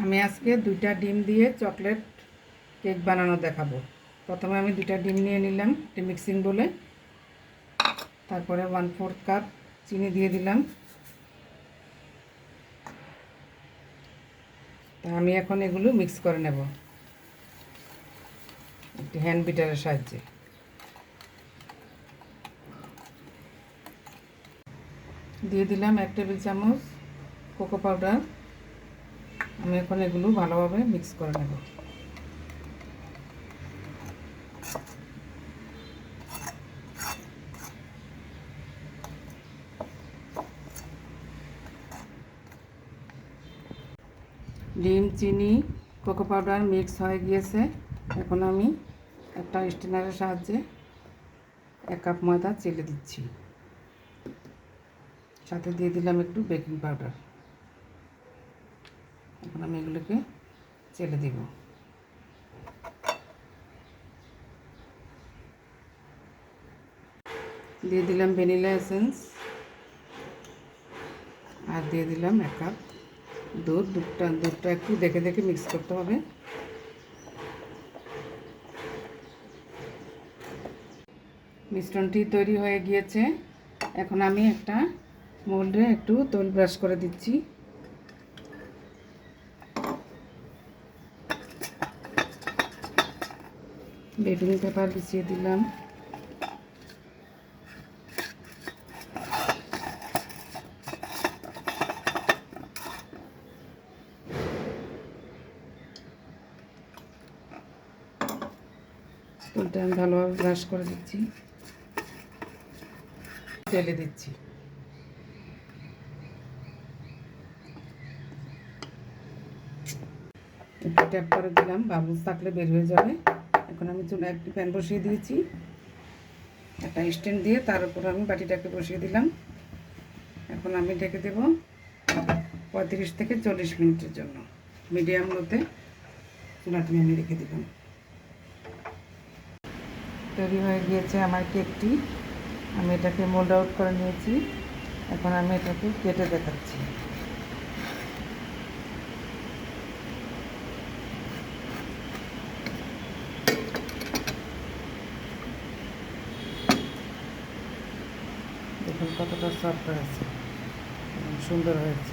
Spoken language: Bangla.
আমি আজকে 2টা ডিম দিয়ে চকলেট কেক বানানো দেখাবো। প্রথমে আমি 2টা ডিম নিয়ে নিলাম একটি মিক্সিং বলে, তারপরে 1/4 কাপ চিনি দিয়ে দিলাম। তা আমি এখন এগুলো মিক্স করে নেব একটি হ্যান্ড বিটারের সাহায্যে। দিয়ে দিলাম 1 টেবিল চামচ কোকো পাউডার। আমি এখন এগুলো ভালোভাবে মিক্স করে নেব। ডিম, চিনি, কোকো পাউডার মিক্স হয়ে গিয়েছে। এখন আমি একটা স্ট্রেনারের সাহায্যে 1 কাপ ময়দা চেলে দিচ্ছি। সাথে দিয়ে দিলাম একটু বেকিং পাউডার। এখন আমি এগুলোকে চেলে দিব। দিয়ে দিলাম ভ্যানিলা এসেন্স আর দিয়ে দিলাম 1 কাপ দুধ। দুধটা একটু দেখে দেখে মিক্স করতে হবে। মিশ্রণটি তৈরি হয়ে গিয়েছে। এখন আমি একটা মোল্ডে একটু তেল ব্রাশ করে দিচ্ছি। বেকিং পেপার বিছিয়ে দিলাম। তেলটা আমি ভালোভাবে ব্রাশ করে দিচ্ছি, তেলে দিচ্ছি। একটু ট্যাপ করে দিলাম, বাবলস থাকলে বের হয়ে যাবে। এখন আমি চুলায় একটি প্যান বসিয়ে দিয়েছি, একটা স্ট্যান্ড দিয়ে তার উপর আমি বাটিটাকে বসিয়ে দিলাম। এখন আমি ঢেকে দেব 35 থেকে 40 মিনিটের জন্য। মিডিয়াম লোতে চুলাটি আমি রেখে দিলাম। তৈরি হয়ে গিয়েছে আমার কেকটি। আমি এটাকে মোল্ড আউট করে নিয়েছি। এখন আমি এটাকে কেটে দেখাচ্ছি। দেখুন কতটা সফট হয়েছে, সুন্দর হয়েছে।